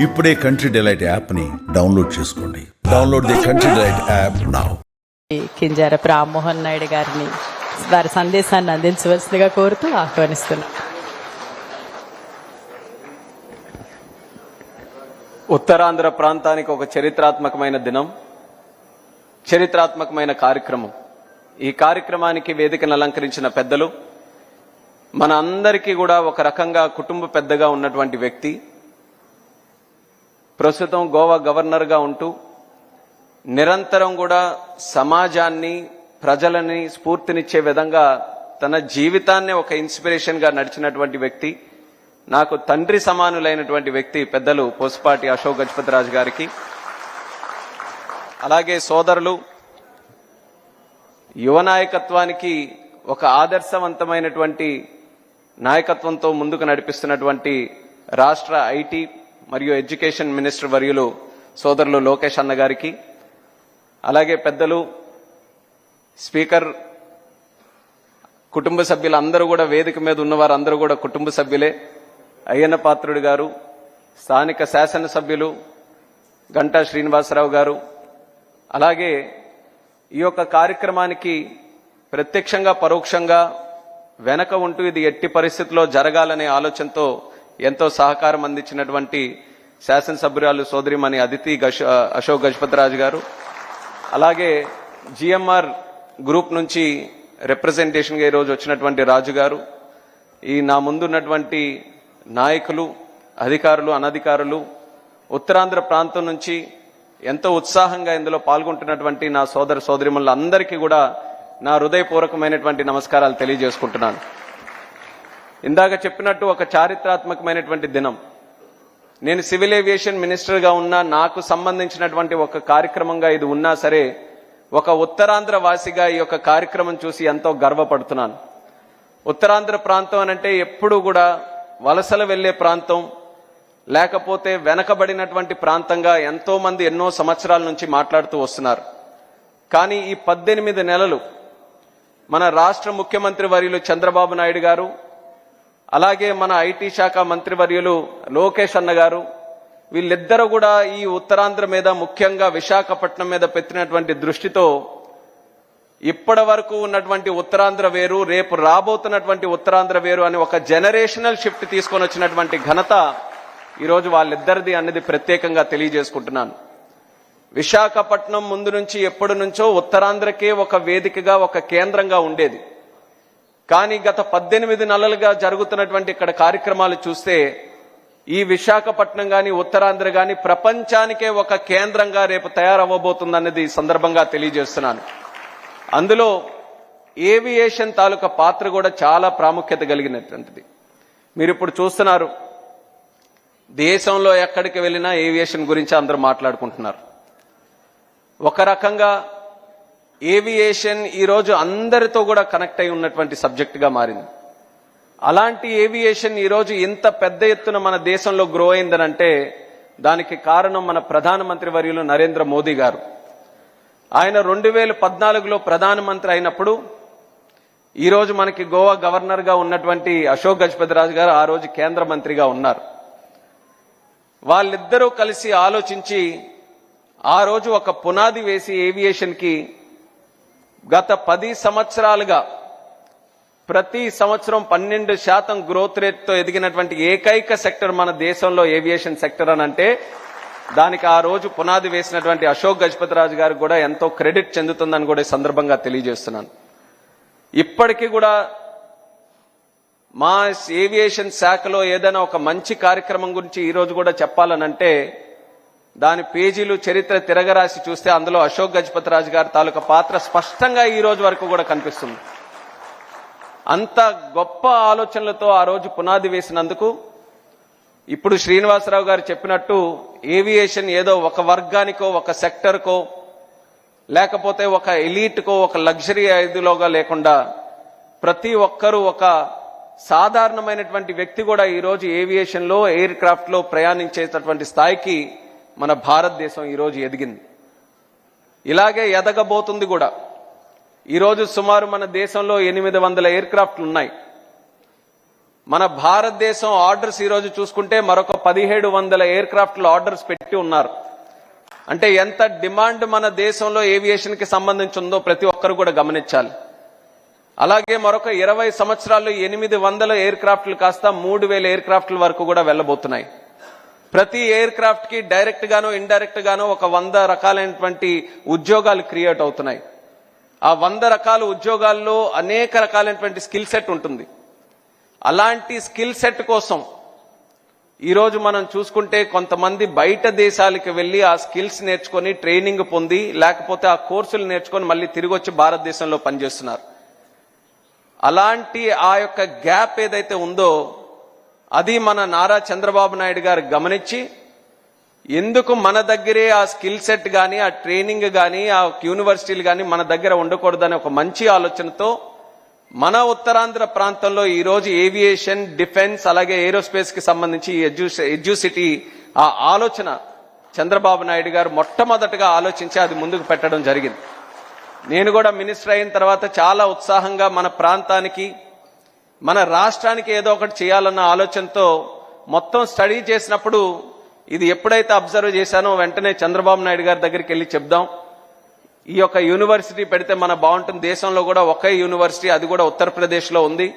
ఇప్పుడే country delight యాప్ని download చేసుకోండి. Download the country delight app now. Kinjarapu Rammohan Naidu గారిని వారి సందేశాన్ని అందించవలసిందిగా కోరుతూ ఆహ్వానిస్తున్నాం. ఉత్తరాంధ్ర ప్రాంతానికి ఒక చరిత్రాత్మకమైన దినం, చరిత్రాత్మకమైన కార్యక్రమం. ఈ కార్యక్రమానికి వేదికను అలంకరించిన పెద్దలు, మన అందరికీ కూడా ఒక రకంగా కుటుంబ పెద్దగా ఉన్నటువంటి వ్యక్తి, ప్రస్తుతం గోవా గవర్నర్గా ఉంటూ నిరంతరం కూడా సమాజాన్ని, ప్రజలని స్ఫూర్తినిచ్చే విధంగా తన జీవితాన్నే ఒక ఇన్స్పిరేషన్గా నడిచినటువంటి వ్యక్తి, నాకు తండ్రి సమానులైనటువంటి వ్యక్తి పెద్దలు పోసుపాటి అశోక్ గజపతిరాజు గారికి, అలాగే సోదరులు, యువ నాయకత్వానికి ఒక ఆదర్శవంతమైనటువంటి నాయకత్వంతో ముందుకు నడిపిస్తున్నటువంటి రాష్ట్ర ఐటీ మరియు ఎడ్యుకేషన్ మినిస్టర్ వర్యులు సోదరులు లోకేష్ అన్న గారికి, అలాగే పెద్దలు, స్పీకర్, కుటుంబ సభ్యులందరూ కూడా వేదిక మీద ఉన్నవారు అందరూ కూడా కుటుంబ సభ్యులే, అయ్యన్న పాత్రుడు గారు, స్థానిక శాసనసభ్యులు గంటా శ్రీనివాసరావు గారు, అలాగే ఈ యొక్క కార్యక్రమానికి ప్రత్యక్షంగా పరోక్షంగా వెనక ఉంటూ ఇది ఎట్టి పరిస్థితుల్లో జరగాలనే ఆలోచనతో ఎంతో సహకారం అందించినటువంటి శాసనసభ్యురాలు సోదరిమణి అదితి అశోక్ గజపతిరాజు గారు, అలాగే జిఎంఆర్ గ్రూప్ నుంచి రిప్రజెంటేషన్గా ఈరోజు వచ్చినటువంటి రాజు గారు, ఈ నా ముందున్నటువంటి నాయకులు, అధికారులు, అనధికారులు, ఉత్తరాంధ్ర ప్రాంతం నుంచి ఎంతో ఉత్సాహంగా ఇందులో పాల్గొంటున్నటువంటి నా సోదర సోదరిమణులందరికీ కూడా నా హృదయపూర్వకమైనటువంటి నమస్కారాలు తెలియజేసుకుంటున్నాను. ఇందాక చెప్పినట్టు ఒక చారిత్రాత్మకమైనటువంటి దినం. నేను సివిల్ ఏవియేషన్ మినిస్టర్గా ఉన్నా, నాకు సంబంధించినటువంటి ఒక కార్యక్రమంగా ఇది ఉన్నా సరే, ఒక ఉత్తరాంధ్ర వాసిగా ఈ యొక్క కార్యక్రమం చూసి ఎంతో గర్వపడుతున్నాను. ఉత్తరాంధ్ర ప్రాంతం అనంటే ఎప్పుడూ కూడా వలసలు వెళ్లే ప్రాంతం, లేకపోతే వెనకబడినటువంటి ప్రాంతంగా ఎంతో మంది ఎన్నో సంవత్సరాల నుంచి మాట్లాడుతూ వస్తున్నారు. కానీ ఈ 18 నెలలు మన రాష్ట్ర ముఖ్యమంత్రి వర్యులు చంద్రబాబు నాయుడు గారు, అలాగే మన ఐటీ శాఖ మంత్రి వర్యులు లోకేష్ అన్న గారు, వీళ్ళిద్దరూ కూడా ఈ ఉత్తరాంధ్ర మీద, ముఖ్యంగా విశాఖపట్నం మీద పెట్టినటువంటి దృష్టితో ఇప్పటి వరకు ఉన్నటువంటి ఉత్తరాంధ్ర వేరు, రేపు రాబోతున్నటువంటి ఉత్తరాంధ్ర వేరు అని ఒక జనరేషనల్ షిఫ్ట్ తీసుకొని వచ్చినటువంటి ఘనత ఈరోజు వాళ్ళిద్దరిది అన్నది ప్రత్యేకంగా తెలియజేసుకుంటున్నాను. విశాఖపట్నం ముందు నుంచి ఎప్పటి నుంచో ఉత్తరాంధ్రకే ఒక వేదికగా, ఒక కేంద్రంగా ఉండేది. కానీ గత 18 నెలలుగా జరుగుతున్నటువంటి ఇక్కడ కార్యక్రమాలు చూస్తే ఈ విశాఖపట్నం గాని, ఉత్తరాంధ్ర గాని ప్రపంచానికే ఒక కేంద్రంగా రేపు తయారవ్వబోతుందన్నది ఈ సందర్భంగా తెలియజేస్తున్నాను. అందులో ఏవియేషన్ తాలూకా పాత్ర కూడా చాలా ప్రాముఖ్యత కలిగినటువంటిది. మీరు ఇప్పుడు చూస్తున్నారు, దేశంలో ఎక్కడికి వెళ్ళినా ఏవియేషన్ గురించి అందరూ మాట్లాడుకుంటున్నారు. ఒక రకంగా ఏవియేషన్ ఈరోజు అందరితో కూడా కనెక్ట్ అయి ఉన్నటువంటి సబ్జెక్టుగా మారింది. అలాంటి ఏవియేషన్ ఈరోజు ఇంత పెద్ద ఎత్తున మన దేశంలో గ్రో అయిందనంటే దానికి కారణం మన ప్రధానమంత్రి వర్యులు నరేంద్ర మోదీ గారు. ఆయన 2014లో ప్రధానమంత్రి అయినప్పుడు ఈరోజు మనకి గోవా గవర్నర్గా ఉన్నటువంటి అశోక్ గజపతిరాజు గారు ఆ రోజు కేంద్ర మంత్రిగా ఉన్నారు. వాళ్ళిద్దరూ కలిసి ఆలోచించి ఆ రోజు ఒక పునాది వేసి ఏవియేషన్కి గత 10 సంవత్సరాలుగా ప్రతి సంవత్సరం 12% గ్రోత్ రేట్తో ఎదిగినటువంటి ఏకైక సెక్టర్ మన దేశంలో ఏవియేషన్ సెక్టర్ అని అంటే దానికి ఆ రోజు పునాది వేసినటువంటి అశోక్ గజపతిరాజు గారికి కూడా ఎంతో క్రెడిట్ చెందుతుందని కూడా ఈ సందర్భంగా తెలియజేస్తున్నాను. ఇప్పటికీ కూడా మా ఏవియేషన్ శాఖలో ఏదైనా ఒక మంచి కార్యక్రమం గురించి ఈరోజు కూడా చెప్పాలనంటే దాని పేజీలు, చరిత్ర తిరగరాసి చూస్తే అందులో అశోక్ గజపతిరాజు గారి తాలూకా పాత్ర స్పష్టంగా ఈ రోజు వరకు కూడా కనిపిస్తుంది. అంత గొప్ప ఆలోచనలతో ఆ రోజు పునాది వేసినందుకు ఇప్పుడు శ్రీనివాసరావు గారు చెప్పినట్టు ఏవియేషన్ ఏదో ఒక వర్గానికో, ఒక సెక్టర్కో, లేకపోతే ఒక ఎలీట్కో, ఒక లగ్జరీ ఐదులోగా లేకుండా ప్రతి ఒక్కరూ, ఒక సాధారణమైనటువంటి వ్యక్తి కూడా ఈరోజు ఏవియేషన్లో, ఎయిర్ క్రాఫ్ట్లో ప్రయాణించేటటువంటి స్థాయికి మన భారతదేశం ఈరోజు ఎదిగింది. ఇలాగే ఎదగబోతుంది కూడా. ఈరోజు సుమారు మన దేశంలో 800 ఎయిర్ క్రాఫ్ట్లు ఉన్నాయి. మన భారతదేశం ఆర్డర్స్ ఈరోజు చూసుకుంటే మరొక 1700 ఎయిర్ క్రాఫ్ట్లు ఆర్డర్స్ పెట్టి ఉన్నారు. అంటే ఎంత డిమాండ్ మన దేశంలో ఏవియేషన్ కి సంబంధించి ఉందో ప్రతి ఒక్కరు కూడా గమనించాలి. అలాగే మరొక 20 సంవత్సరాల్లో 800 ఎయిర్ క్రాఫ్ట్లు కాస్త 3000 ఎయిర్ క్రాఫ్ట్ల వరకు కూడా వెళ్ళబోతున్నాయి. ప్రతి ఎయిర్ క్రాఫ్ట్ కి డైరెక్ట్ గాను ఇండైరెక్ట్ గాను ఒక 100 రకాలైనటువంటి ఉద్యోగాలు క్రియేట్ అవుతున్నాయి. ఆ 100 రకాల ఉద్యోగాల్లో అనేక రకాలైనటువంటి స్కిల్ సెట్ ఉంటుంది. అలాంటి స్కిల్ సెట్ కోసం ఈరోజు మనం చూసుకుంటే కొంతమంది బయట దేశాలకు వెళ్లి ఆ స్కిల్స్ నేర్చుకొని ట్రైనింగ్ పొంది లేకపోతే ఆ కోర్సులు నేర్చుకొని మళ్ళీ తిరిగి వచ్చి భారతదేశంలో పనిచేస్తున్నారు. అలాంటి ఆ యొక్క గ్యాప్ ఏదైతే ఉందో అది మన నారా చంద్రబాబు నాయుడు గారు గమనించి ఎందుకు మన దగ్గరే ఆ స్కిల్ సెట్ గానీ ఆ ట్రైనింగ్ గానీ ఆ యూనివర్సిటీలు గానీ మన దగ్గర ఉండకూడదనే ఒక మంచి ఆలోచనతో మన ఉత్తరాంధ్ర ప్రాంతంలో ఈ రోజు ఏవియేషన్, డిఫెన్స్ అలాగే ఏరోస్పేస్ కి సంబంధించి ఎడ్యూసిటీ ఆ ఆలోచన చంద్రబాబు నాయుడు గారు మొట్టమొదటగా ఆలోచించి అది ముందుకు పెట్టడం జరిగింది. నేను కూడా మినిస్టర్ అయిన తర్వాత చాలా ఉత్సాహంగా మన ప్రాంతానికి మన రాష్ట్రానికి ఏదో ఒకటి చేయాలన్న ఆలోచనతో మొత్తం స్టడీ చేసినప్పుడు ఇది ఎప్పుడైతే అబ్జర్వ్ చేశానో వెంటనే చంద్రబాబు నాయుడు గారి దగ్గరికి వెళ్ళి చెప్దాం, ఈ యొక్క యూనివర్సిటీ పెడితే మన బాగుంటుంది. దేశంలో కూడా ఒకే యూనివర్సిటీ, అది కూడా ఉత్తరప్రదేశ్లో ఉంది.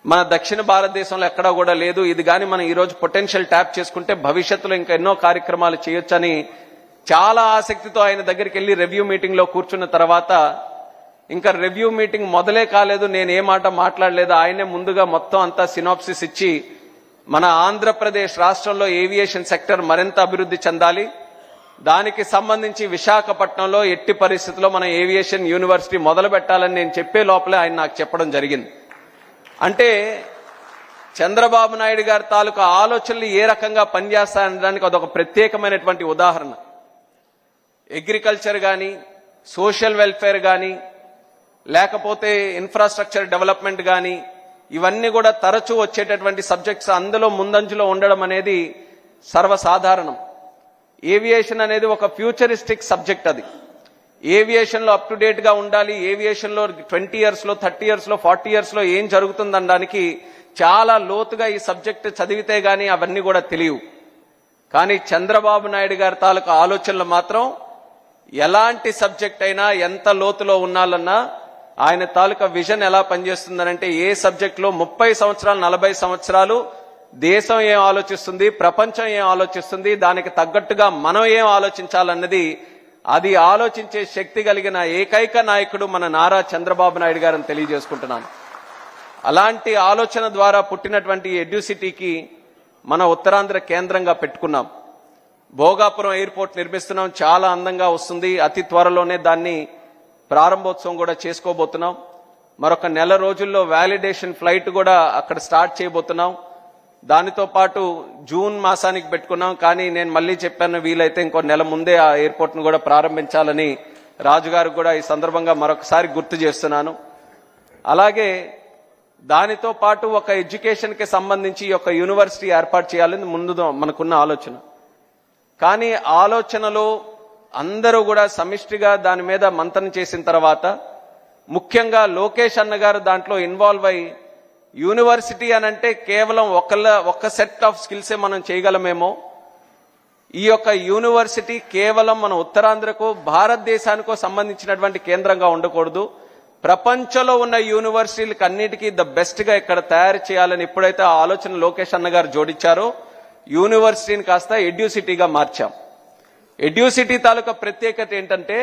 మన దక్షిణ భారతదేశంలో ఎక్కడా కూడా లేదు. ఇది కానీ మనం ఈరోజు పొటెన్షియల్ ట్యాప్ చేసుకుంటే భవిష్యత్తులో ఇంకా ఎన్నో కార్యక్రమాలు చేయొచ్చని చాలా ఆసక్తితో ఆయన దగ్గరికి వెళ్ళి రివ్యూ మీటింగ్ లో కూర్చున్న తర్వాత ఇంకా రివ్యూ మీటింగ్ మొదలే కాలేదు, నేను ఏ మాట మాట్లాడలేదు. ఆయనే ముందుగా మొత్తం అంతా సినాప్సిస్ ఇచ్చి మన ఆంధ్రప్రదేశ్ రాష్ట్రంలో ఏవియేషన్ సెక్టర్ మరింత అభివృద్ధి చెందాలి, దానికి సంబంధించి విశాఖపట్నంలో ఎట్టి పరిస్థితుల్లో మన ఏవియేషన్ యూనివర్సిటీ మొదలు పెట్టాలని నేను చెప్పే లోపలే ఆయన నాకు చెప్పడం జరిగింది. అంటే చంద్రబాబు నాయుడు గారి తాలూకా ఆలోచనలు ఏ రకంగా పనిచేస్తాయనడానికి అదొక ప్రత్యేకమైనటువంటి ఉదాహరణ. అగ్రికల్చర్ కానీ, సోషల్ వెల్ఫేర్ కానీ, లేకపోతే ఇన్ఫ్రాస్ట్రక్చర్ డెవలప్మెంట్ కానీ, ఇవన్నీ కూడా తరచూ వచ్చేటటువంటి సబ్జెక్ట్స్ అందులో ముందంజలో ఉండడం అనేది సర్వసాధారణం. ఏవియేషన్ అనేది ఒక ఫ్యూచరిస్టిక్ సబ్జెక్ట్. అది ఏవియేషన్ లో అప్ టు డేట్ గా ఉండాలి. ఏవియేషన్ లో 20 years లో 30 years లో 40 years లో ఏం జరుగుతుందనడానికి చాలా లోతుగా ఈ సబ్జెక్ట్ చదివితే గానీ అవన్నీ కూడా తెలియవు. కానీ చంద్రబాబు నాయుడు గారి తాలూకా ఆలోచనలు మాత్రం ఎలాంటి సబ్జెక్ట్ అయినా ఎంత లోతులో ఉన్నాలన్నా ఆయన తాలూకా విజన్ ఎలా పనిచేస్తుందనంటే ఏ సబ్జెక్ట్ లో 30 సంవత్సరాలు 40 సంవత్సరాలు దేశం ఏం ఆలోచిస్తుంది, ప్రపంచం ఏం ఆలోచిస్తుంది, దానికి తగ్గట్టుగా మనం ఏం ఆలోచించాలన్నది అది ఆలోచించే శక్తి కలిగిన ఏకైక నాయకుడు మన నారా చంద్రబాబు నాయుడు గారిని తెలియజేసుకుంటున్నాను. అలాంటి ఆలోచన ద్వారా పుట్టినటువంటి ఎడ్యూసిటీకి మన ఉత్తరాంధ్ర కేంద్రంగా పెట్టుకున్నాం. భోగాపురం ఎయిర్పోర్ట్ నిర్మిస్తున్నాం, చాలా అందంగా వస్తుంది. అతి త్వరలోనే దాన్ని ప్రారంభోత్సవం కూడా చేసుకోబోతున్నాం. మరొక నెల రోజుల్లో వ్యాలిడేషన్ ఫ్లైట్ కూడా అక్కడ స్టార్ట్ చేయబోతున్నాం. దానితో పాటు జూన్ మాసానికి పెట్టుకున్నాం. కానీ నేను మళ్ళీ చెప్పాను, వీలైతే ఇంకో నెల ముందే ఆ ఎయిర్పోర్ట్ ను కూడా ప్రారంభించాలని రాజుగారు కూడా ఈ సందర్భంగా మరొకసారి గుర్తు చేస్తున్నాను. అలాగే దానితో పాటు ఒక ఎడ్యుకేషన్ కి సంబంధించి ఒక యూనివర్సిటీ ఏర్పాటు చేయాలని ముందు మనకున్న ఆలోచన. కానీ ఆలోచనలో అందరూ కూడా సమిష్టిగా దాని మీద మంతనం చేసిన తర్వాత ముఖ్యంగా లోకేష్ అన్న గారు దాంట్లో ఇన్వాల్వ్ అయ్యి యూనివర్సిటీ అనంటే కేవలం ఒక సెట్ ఆఫ్ స్కిల్సే మనం చేయగలమేమో, ఈ యొక్క యూనివర్సిటీ కేవలం మన ఉత్తరాంధ్రకు భారతదేశానికో సంబంధించినటువంటి కేంద్రంగా ఉండకూడదు, ప్రపంచంలో ఉన్న యూనివర్సిటీలకు అన్నిటికీ ద బెస్ట్ గా ఇక్కడ తయారు చేయాలని ఎప్పుడైతే ఆ ఆలోచన లోకేష్ అన్న గారు జోడించారో యూనివర్సిటీని కాస్త ఎడ్యూసిటీగా మార్చాం. ఎడ్యూసిటీ తాలూకా ప్రత్యేకత ఏంటంటే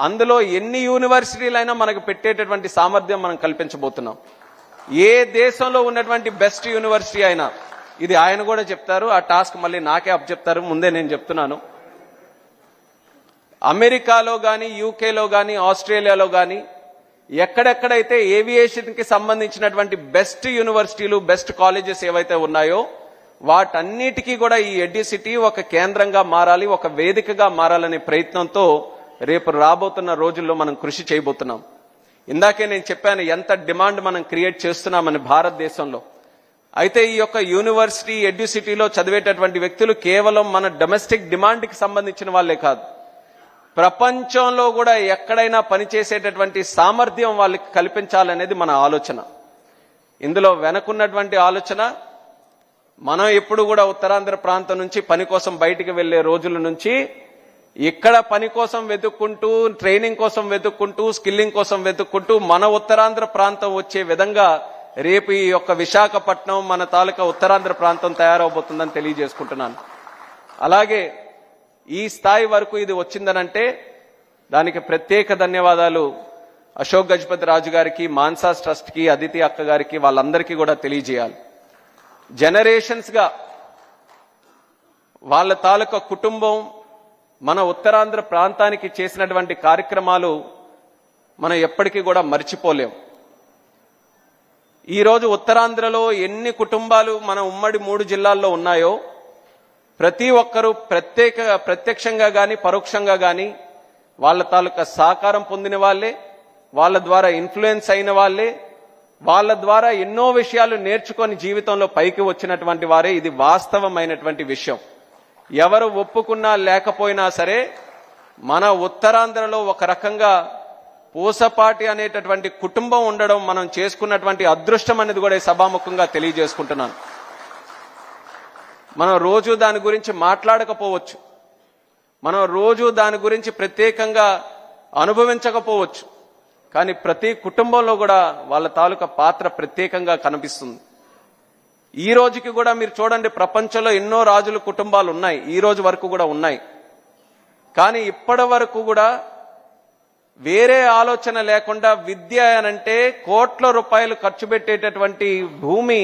అందులో ఎన్ని యూనివర్సిటీలైనా మనకు పెట్టేటటువంటి సామర్థ్యం మనం కల్పించబోతున్నాం. ఏ దేశంలో ఉన్నటువంటి బెస్ట్ యూనివర్సిటీ అయినా, ఇది ఆయన కూడా చెప్తారు, ఆ టాస్క్ మళ్ళీ నాకే అప్ చెప్తారు, ముందే నేను చెప్తున్నాను. అమెరికాలో గాని, యూకేలో గాని, ఆస్ట్రేలియాలో గాని ఎక్కడెక్కడైతే ఏవియేషన్ కి సంబంధించినటువంటి బెస్ట్ యూనివర్సిటీలు, బెస్ట్ కాలేజెస్ ఏవైతే ఉన్నాయో వాటన్నిటికీ కూడా ఈ ఎడ్యుసిటీ ఒక కేంద్రంగా మారాలి, ఒక వేదికగా మారాలనే ప్రయత్నంతో రేపు రాబోతున్న రోజుల్లో మనం కృషి చేయబోతున్నాం. ఇందాకే నేను చెప్పాను ఎంత డిమాండ్ మనం క్రియేట్ చేస్తున్నామని భారతదేశంలో. అయితే ఈ యొక్క యూనివర్సిటీ ఎడ్యుసిటీలో చదివేటటువంటి వ్యక్తులు కేవలం మన డొమెస్టిక్ డిమాండ్ కి సంబంధించిన వాళ్ళే కాదు, ప్రపంచంలో కూడా ఎక్కడైనా పనిచేసేటటువంటి సామర్థ్యం వాళ్ళకి కల్పించాలనేది మన ఆలోచన. ఇందులో వెనకున్నటువంటి ఆలోచన, మనం ఎప్పుడు కూడా ఉత్తరాంధ్ర ప్రాంతం నుంచి పని కోసం బయటికి వెళ్లే రోజుల నుంచి ఇక్కడ పని కోసం వెతుక్కుంటూ, ట్రైనింగ్ కోసం వెతుక్కుంటూ, స్కిల్లింగ్ కోసం వెతుక్కుంటూ మన ఉత్తరాంధ్ర ప్రాంతం వచ్చే విధంగా రేపు ఈ యొక్క విశాఖపట్నం మన తాలూకా ఉత్తరాంధ్ర ప్రాంతం తయారవబోతుందని తెలియజేసుకుంటున్నాను. అలాగే ఈ స్థాయి వరకు ఇది వచ్చిందనంటే దానికి ప్రత్యేక ధన్యవాదాలు అశోక్ గజపతి రాజు గారికి, మాన్సాస్ ట్రస్ట్ కి, అదితి అక్క గారికి, వాళ్ళందరికీ కూడా తెలియజేయాలి. జనరేషన్స్ గా వాళ్ళ తాలూకా కుటుంబం మన ఉత్తరాంధ్ర ప్రాంతానికి చేసినటువంటి కార్యక్రమాలు మనం ఎప్పటికీ కూడా మర్చిపోలేం. ఈరోజు ఉత్తరాంధ్రలో ఎన్ని కుటుంబాలు మన ఉమ్మడి 3 జిల్లాల్లో ఉన్నాయో ప్రతి ఒక్కరూ ప్రత్యక్షంగా గాని పరోక్షంగా గాని వాళ్ళ తాలూకా సహకారం పొందిన వాళ్ళే, వాళ్ళ ద్వారా ఇన్ఫ్లుయెన్స్ అయిన వాళ్ళే, వాళ్ళ ద్వారా ఎన్నో విషయాలు నేర్చుకొని జీవితంలో పైకి వచ్చినటువంటి వారే. ఇది వాస్తవమైనటువంటి విషయం. ఎవరు ఒప్పుకున్నా లేకపోయినా సరే మన ఉత్తరాంధ్రలో ఒక రకంగా పూసపాటి అనేటటువంటి కుటుంబం ఉండడం మనం చేసుకున్నటువంటి అదృష్టం అనేది కూడా సభాముఖంగా తెలియజేసుకుంటున్నాను. మనం రోజు దాని గురించి మాట్లాడకపోవచ్చు, మనం రోజు దాని గురించి ప్రత్యేకంగా అనుభవించకపోవచ్చు, కానీ ప్రతి కుటుంబంలో కూడా వాళ్ళ తాలూకా పాత్ర ప్రత్యేకంగా కనిపిస్తుంది. ఈ రోజుకి కూడా మీరు చూడండి, ప్రపంచంలో ఎన్నో రాజుల కుటుంబాలు ఉన్నాయి, ఈ రోజు వరకు కూడా ఉన్నాయి. కానీ ఇప్పటి వరకు కూడా వేరే ఆలోచన లేకుండా విద్య అనంటే కోట్ల రూపాయలు ఖర్చు పెట్టేటటువంటి భూమి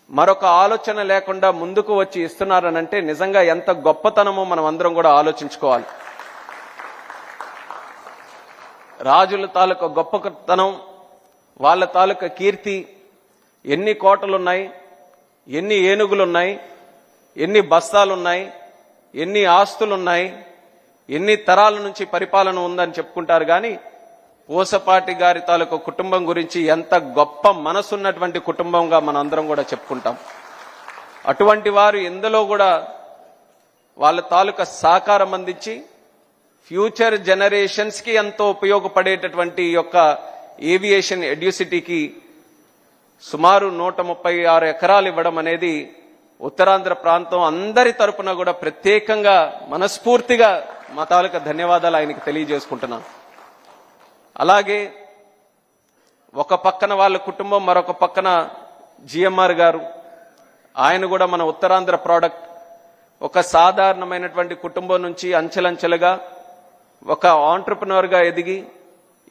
మరొక ఆలోచన లేకుండా ముందుకు వచ్చి ఇస్తున్నారనంటే నిజంగా ఎంత గొప్పతనమో మనం అందరం కూడా ఆలోచించుకోవాలి. రాజుల తాలూకా గొప్పతనం, వాళ్ళ తాలూకా కీర్తి, ఎన్ని కోటలున్నాయి, ఎన్ని ఏనుగులున్నాయి, ఎన్ని బస్తాలున్నాయి, ఎన్ని ఆస్తులున్నాయి, ఎన్ని తరాల నుంచి పరిపాలన ఉందని చెప్పుకుంటారు. కానీ పూసపాటి గారి తాలూకా కుటుంబం గురించి ఎంత గొప్ప మనసున్నటువంటి కుటుంబంగా మనం అందరం కూడా చెప్పుకుంటాం. అటువంటి వారు ఎందులో కూడా వాళ్ళ తాలూకా సహకారం అందించి ఫ్యూచర్ జనరేషన్స్ కి ఎంతో ఉపయోగపడేటటువంటి యొక్క ఏవియేషన్ ఎడ్యుసిటీకి సుమారు 136 ఎకరాలు ఇవ్వడం అనేది ఉత్తరాంధ్ర ప్రాంతం అందరి తరపున కూడా ప్రత్యేకంగా మనస్ఫూర్తిగా మా తాలూకా ధన్యవాదాలు ఆయనకి తెలియజేసుకుంటున్నాను. అలాగే ఒక పక్కన వాళ్ళ కుటుంబం, మరొక పక్కన జిఎంఆర్ గారు, ఆయన కూడా మన ఉత్తరాంధ్ర ప్రోడక్ట్. ఒక సాధారణమైనటువంటి కుటుంబం నుంచి అంచెలంచెలుగా ఒక ఆంట్రప్రెన్యూర్ గా ఎదిగి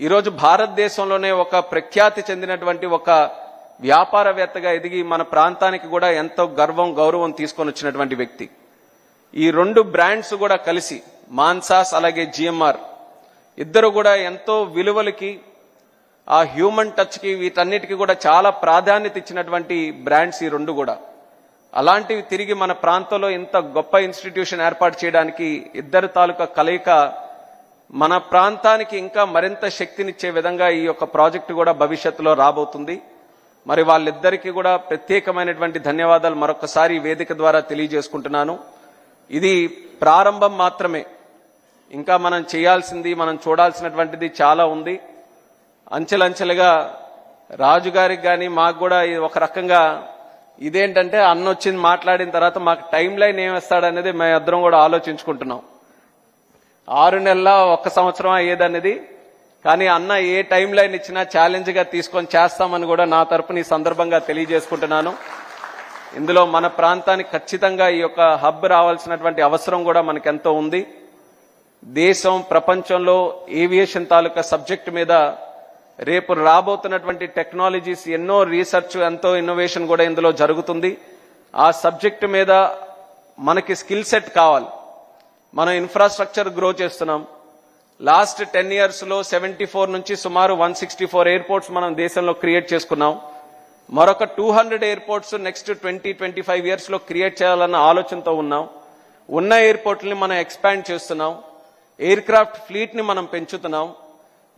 ఈరోజు భారతదేశంలోనే ఒక ప్రఖ్యాతి చెందినటువంటి ఒక వ్యాపారవేత్తగా ఎదిగి మన ప్రాంతానికి కూడా ఎంతో గౌరవం తీసుకొని వచ్చినటువంటి వ్యక్తి. ఈ 2 బ్రాండ్స్ కూడా కలిసి మాన్సాస్ అలాగే జిఎంఆర్ ఇద్దరు కూడా ఎంతో విలువలకి, ఆ హ్యూమన్ టచ్ కి, వీటన్నిటికీ కూడా చాలా ప్రాధాన్యత ఇచ్చినటువంటి బ్రాండ్స్ ఈ 2 కూడా. అలాంటివి తిరిగి మన ప్రాంతంలో ఇంత గొప్ప ఇన్స్టిట్యూషన్ ఏర్పాటు చేయడానికి ఇద్దరు తాలూకా కలయిక మన ప్రాంతానికి ఇంకా మరింత శక్తినిచ్చే విధంగా ఈ యొక్క ప్రాజెక్టు కూడా భవిష్యత్తులో రాబోతుంది. మరి వాళ్ళిద్దరికీ కూడా ప్రత్యేకమైనటువంటి ధన్యవాదాలు మరొకసారి వేదిక ద్వారా తెలియజేసుకుంటున్నాను. ఇది ప్రారంభం మాత్రమే. ఇంకా మనం చేయాల్సింది, మనం చూడాల్సినటువంటిది చాలా ఉంది. అంచెలంచెలుగా రాజుగారికి కానీ మాకు కూడా ఒక రకంగా ఇదేంటంటే అన్న వచ్చింది మాట్లాడిన తర్వాత మాకు టైం లైన్ ఏమిస్తాడనేది మేము ఇద్దరం కూడా ఆలోచించుకుంటున్నాం. 6 నెలల 1 సంవత్సరం అయ్యేదనేది, కానీ అన్న ఏ టైం లైన్ ఇచ్చినా ఛాలెంజ్ గా తీసుకొని చేస్తామని కూడా నా తరపున ఈ సందర్భంగా తెలియజేసుకుంటున్నాను. ఇందులో మన ప్రాంతానికి ఖచ్చితంగా ఈ యొక్క హబ్ రావాల్సినటువంటి అవసరం కూడా మనకెంతో ఉంది. దేశం, ప్రపంచంలో ఏవియేషన్ తాలూకా సబ్జెక్ట్ మీద రేపు రాబోతున్నటువంటి టెక్నాలజీస్, ఎన్నో రీసెర్చ్, ఎంతో ఇన్నోవేషన్ కూడా ఇందులో జరుగుతుంది. ఆ సబ్జెక్ట్ మీద మనకి స్కిల్ సెట్ కావాలి. మనం ఇన్ఫ్రాస్ట్రక్చర్ గ్రో చేస్తున్నాం. లాస్ట్ 10 years లో 74 నుంచి సుమారు 164 ఎయిర్పోర్ట్స్ మనం దేశంలో క్రియేట్ చేసుకున్నాం. మరొక 200 ఎయిర్పోర్ట్స్ నెక్స్ట్ 20-25 years లో క్రియేట్ చేయాలన్న ఆలోచనతో ఉన్నాం. ఉన్న ఎయిర్పోర్ట్ని మనం ఎక్స్పాండ్ చేస్తున్నాం. ఎయిర్ క్రాఫ్ట్ ఫ్లీట్ ని మనం పెంచుతున్నాం.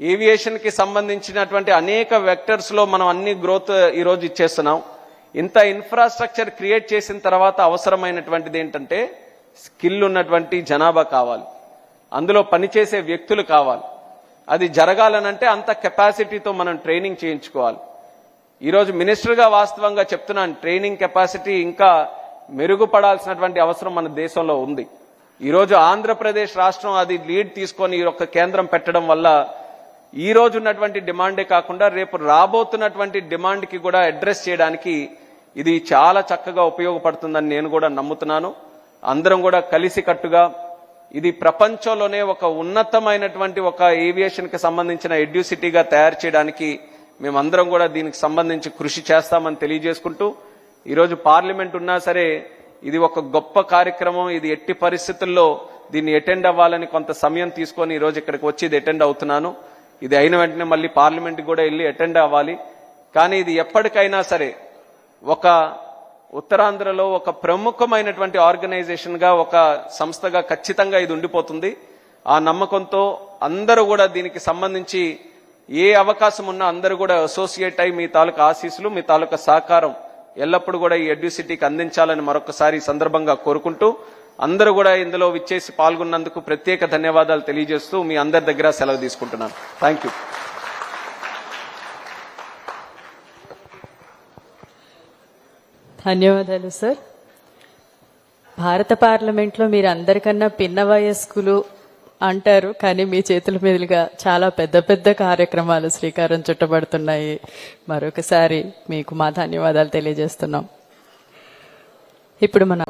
ఏవియేషన్ కి సంబంధించినటువంటి అనేక వెక్టర్స్ లో మనం అన్ని గ్రోత్ ఈ రోజు ఇచ్చేస్తున్నాం. ఇంత ఇన్ఫ్రాస్ట్రక్చర్ క్రియేట్ చేసిన తర్వాత అవసరమైనటువంటిది ఏంటంటే స్కిల్ ఉన్నటువంటి జనాభా కావాలి, అందులో పనిచేసే వ్యక్తులు కావాలి. అది జరగాలనంటే అంత కెపాసిటీతో మనం ట్రైనింగ్ చేయించుకోవాలి. ఈరోజు మినిస్టర్గా వాస్తవంగా చెప్తున్నాను, ట్రైనింగ్ కెపాసిటీ ఇంకా మెరుగుపడాల్సినటువంటి అవసరం మన దేశంలో ఉంది. ఈరోజు ఆంధ్రప్రదేశ్ రాష్ట్రం అది లీడ్ తీసుకొని ఈ యొక్క కేంద్రం పెట్టడం వల్ల ఈ రోజు ఉన్నటువంటి డిమాండే కాకుండా రేపు రాబోతున్నటువంటి డిమాండ్కి కూడా అడ్రస్ చేయడానికి ఇది చాలా చక్కగా ఉపయోగపడుతుందని నేను కూడా నమ్ముతున్నాను. అందరం కూడా కలిసికట్టుగా ఇది ప్రపంచంలోనే ఒక ఉన్నతమైనటువంటి ఒక ఏవియేషన్కి సంబంధించిన ఎడ్యూసిటీగా తయారు చేయడానికి మేమందరం కూడా దీనికి సంబంధించి కృషి చేస్తామని తెలియజేసుకుంటూ, ఈరోజు పార్లమెంట్ ఉన్నా సరే ఇది ఒక గొప్ప కార్యక్రమం. ఇది ఎట్టి పరిస్థితుల్లో దీన్ని అటెండ్ అవ్వాలని కొంత సమయం తీసుకొని ఈరోజు ఇక్కడికి వచ్చి ఇది అటెండ్ అవుతున్నాను. ఇది అయిన వెంటనే మళ్ళీ పార్లమెంట్కి కూడా వెళ్ళి అటెండ్ అవ్వాలి. కానీ ఇది ఎప్పటికైనా సరే ఒక ఉత్తరాంధ్రలో ఒక ప్రముఖమైనటువంటి ఆర్గనైజేషన్గా, ఒక సంస్థగా ఖచ్చితంగా ఇది ఉండిపోతుంది. ఆ నమ్మకంతో అందరూ కూడా దీనికి సంబంధించి ఏ అవకాశం ఉన్నా అందరూ కూడా అసోసియేట్ అయి మీ తాలూకా ఆశీస్సులు, మీ తాలూకా సహకారం ఎల్లప్పుడూ కూడా ఈ ఎడ్యూసిటీకి అందించాలని మరొకసారి ఈ సందర్భంగా కోరుకుంటూ, అందరూ కూడా ఇందులో విచ్చేసి పాల్గొన్నందుకు ప్రత్యేక ధన్యవాదాలు తెలియజేస్తూ మీ అందరి దగ్గర సెలవు తీసుకుంటున్నాను. Thank you. ధన్యవాదాలు సార్. భారత పార్లమెంట్లో మీరు అందరికన్నా పిన్న వయస్కులు అంటారు, కానీ మీ చేతుల మీదుగా చాలా పెద్ద పెద్ద కార్యక్రమాలు శ్రీకారం చుట్టబడుతున్నాయి. మరొకసారి మీకు మా ధన్యవాదాలు తెలియజేస్తున్నాం. ఇప్పుడు మన